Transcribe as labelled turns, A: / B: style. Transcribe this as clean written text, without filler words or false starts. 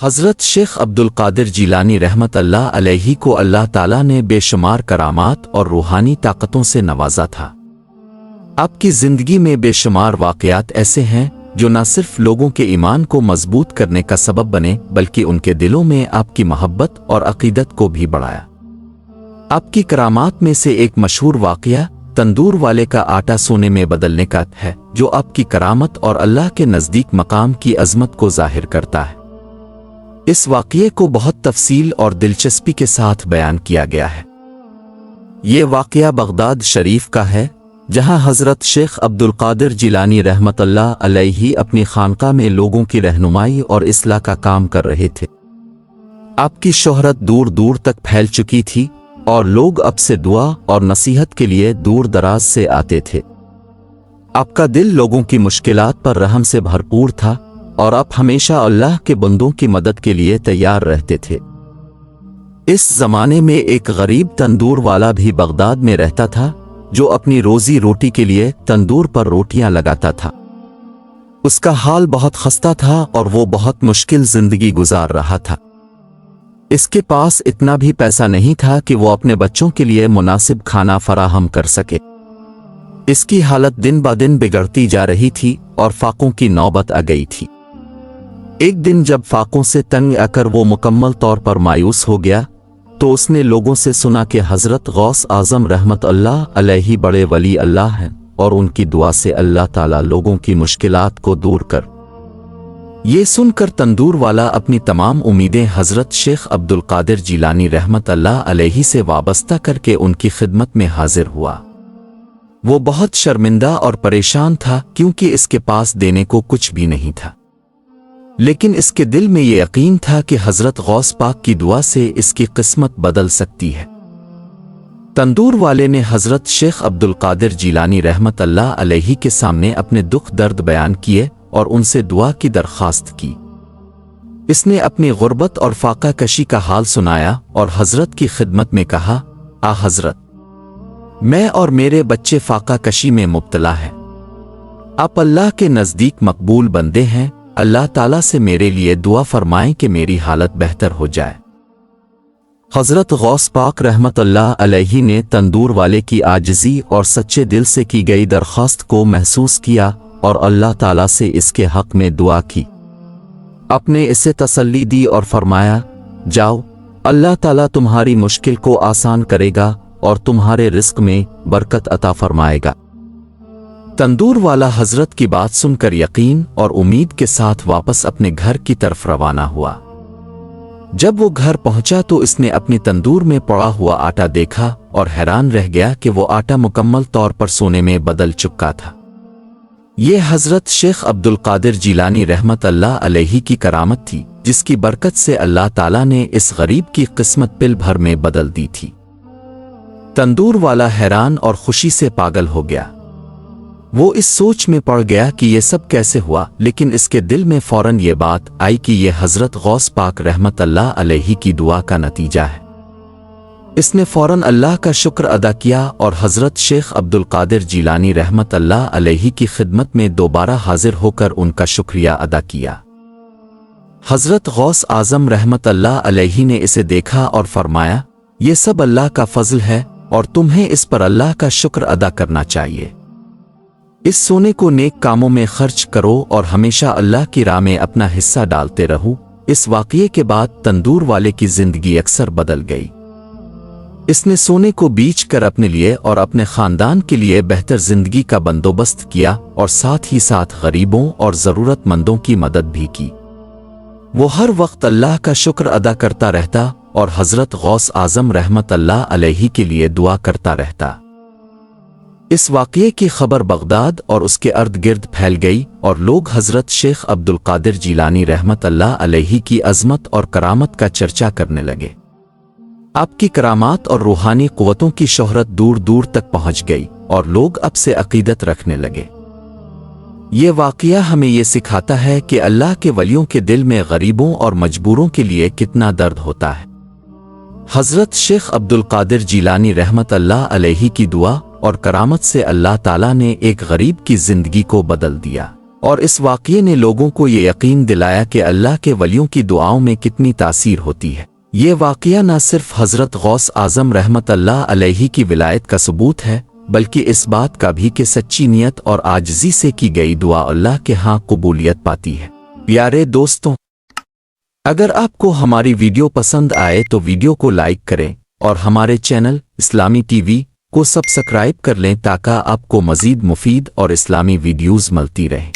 A: حضرت شیخ عبدالقادر جیلانی رحمت اللہ علیہ کو اللہ تعالیٰ نے بے شمار کرامات اور روحانی طاقتوں سے نوازا تھا۔ آپ کی زندگی میں بے شمار واقعات ایسے ہیں جو نہ صرف لوگوں کے ایمان کو مضبوط کرنے کا سبب بنے بلکہ ان کے دلوں میں آپ کی محبت اور عقیدت کو بھی بڑھایا۔ آپ کی کرامات میں سے ایک مشہور واقعہ تندور والے کا آٹا سونے میں بدلنے کا ہے، جو آپ کی کرامت اور اللہ کے نزدیک مقام کی عظمت کو ظاہر کرتا ہے۔ اس واقعے کو بہت تفصیل اور دلچسپی کے ساتھ بیان کیا گیا ہے۔ یہ واقعہ بغداد شریف کا ہے، جہاں حضرت شیخ عبدالقادر جیلانی رحمت اللہ علیہ اپنی خانقاہ میں لوگوں کی رہنمائی اور اصلاح کا کام کر رہے تھے۔ آپ کی شہرت دور دور تک پھیل چکی تھی اور لوگ اب سے دعا اور نصیحت کے لیے دور دراز سے آتے تھے۔ آپ کا دل لوگوں کی مشکلات پر رحم سے بھرپور تھا اور آپ ہمیشہ اللہ کے بندوں کی مدد کے لیے تیار رہتے تھے۔ اس زمانے میں ایک غریب تندور والا بھی بغداد میں رہتا تھا، جو اپنی روزی روٹی کے لیے تندور پر روٹیاں لگاتا تھا۔ اس کا حال بہت خستہ تھا اور وہ بہت مشکل زندگی گزار رہا تھا۔ اس کے پاس اتنا بھی پیسہ نہیں تھا کہ وہ اپنے بچوں کے لیے مناسب کھانا فراہم کر سکے۔ اس کی حالت دن با دن بگڑتی جا رہی تھی اور فاقوں کی نوبت آ گئی تھی۔ ایک دن جب فاقوں سے تنگ آ کر وہ مکمل طور پر مایوس ہو گیا تو اس نے لوگوں سے سنا کہ حضرت غوث اعظم رحمت اللہ علیہ بڑے ولی اللہ ہیں اور ان کی دعا سے اللہ تعالیٰ لوگوں کی مشکلات کو دور کر۔ یہ سن کر تندور والا اپنی تمام امیدیں حضرت شیخ عبدالقادر جیلانی رحمت اللہ علیہ سے وابستہ کر کے ان کی خدمت میں حاضر ہوا۔ وہ بہت شرمندہ اور پریشان تھا کیونکہ اس کے پاس دینے کو کچھ بھی نہیں تھا، لیکن اس کے دل میں یہ یقین تھا کہ حضرت غوث پاک کی دعا سے اس کی قسمت بدل سکتی ہے۔ تندور والے نے حضرت شیخ عبدالقادر جیلانی رحمت اللہ علیہ کے سامنے اپنے دکھ درد بیان کیے اور ان سے دعا کی درخواست کی۔ اس نے اپنی غربت اور فاقہ کشی کا حال سنایا اور حضرت کی خدمت میں کہا، آ حضرت، میں اور میرے بچے فاقہ کشی میں مبتلا ہیں۔ آپ اللہ کے نزدیک مقبول بندے ہیں، اللہ تعالیٰ سے میرے لیے دعا فرمائیں کہ میری حالت بہتر ہو جائے۔ حضرت غوث پاک رحمت اللہ علیہ نے تندور والے کی عاجزی اور سچے دل سے کی گئی درخواست کو محسوس کیا اور اللہ تعالیٰ سے اس کے حق میں دعا کی۔ آپ نے اسے تسلی دی اور فرمایا، جاؤ، اللہ تعالیٰ تمہاری مشکل کو آسان کرے گا اور تمہارے رزق میں برکت عطا فرمائے گا۔ تندور والا حضرت کی بات سن کر یقین اور امید کے ساتھ واپس اپنے گھر کی طرف روانہ ہوا۔ جب وہ گھر پہنچا تو اس نے اپنی تندور میں پڑا ہوا آٹا دیکھا اور حیران رہ گیا کہ وہ آٹا مکمل طور پر سونے میں بدل چکا تھا۔ یہ حضرت شیخ عبدالقادر جیلانی رحمت اللہ علیہ کی کرامت تھی، جس کی برکت سے اللہ تعالیٰ نے اس غریب کی قسمت پل بھر میں بدل دی تھی۔ تندور والا حیران اور خوشی سے پاگل ہو گیا۔ وہ اس سوچ میں پڑ گیا کہ یہ سب کیسے ہوا، لیکن اس کے دل میں فوراً یہ بات آئی کہ یہ حضرت غوث پاک رحمت اللہ علیہ کی دعا کا نتیجہ ہے۔ اس نے فوراً اللہ کا شکر ادا کیا اور حضرت شیخ عبدالقادر جیلانی رحمت اللہ علیہ کی خدمت میں دوبارہ حاضر ہو کر ان کا شکریہ ادا کیا۔ حضرت غوث اعظم رحمت اللہ علیہ نے اسے دیکھا اور فرمایا، یہ سب اللہ کا فضل ہے اور تمہیں اس پر اللہ کا شکر ادا کرنا چاہیے۔ اس سونے کو نیک کاموں میں خرچ کرو اور ہمیشہ اللہ کی راہ میں اپنا حصہ ڈالتے رہو۔ اس واقعے کے بعد تندور والے کی زندگی اکثر بدل گئی۔ اس نے سونے کو بیچ کر اپنے لیے اور اپنے خاندان کے لیے بہتر زندگی کا بندوبست کیا اور ساتھ ہی ساتھ غریبوں اور ضرورت مندوں کی مدد بھی کی۔ وہ ہر وقت اللہ کا شکر ادا کرتا رہتا اور حضرت غوث اعظم رحمت اللہ علیہ کے لیے دعا کرتا رہتا۔ اس واقعے کی خبر بغداد اور اس کے ارد گرد پھیل گئی اور لوگ حضرت شیخ عبدالقادر جیلانی رحمت اللہ علیہ کی عظمت اور کرامت کا چرچا کرنے لگے۔ آپ کی کرامات اور روحانی قوتوں کی شہرت دور دور تک پہنچ گئی اور لوگ اب سے عقیدت رکھنے لگے۔ یہ واقعہ ہمیں یہ سکھاتا ہے کہ اللہ کے ولیوں کے دل میں غریبوں اور مجبوروں کے لیے کتنا درد ہوتا ہے۔ حضرت شیخ عبدالقادر جیلانی رحمت اللہ علیہ کی دعا اور کرامت سے اللہ تعالیٰ نے ایک غریب کی زندگی کو بدل دیا۔ اور اس واقعے نے لوگوں کو یہ یقین دلایا کہ اللہ کے ولیوں کی دعاؤں میں کتنی تاثیر ہوتی ہے۔ یہ واقعہ نہ صرف حضرت غوث اعظم رحمت اللہ علیہ کی ولایت کا ثبوت ہے، بلکہ اس بات کا بھی کہ سچی نیت اور عاجزی سے کی گئی دعا اللہ کے ہاں قبولیت پاتی ہے۔ پیارے دوستوں، اگر آپ کو ہماری ویڈیو پسند آئے تو ویڈیو کو لائک کریں اور ہمارے چینل اسلامی ٹی وی کو سبسکرائب کر لیں تاکہ آپ کو مزید مفید اور اسلامی ویڈیوز ملتی رہیں۔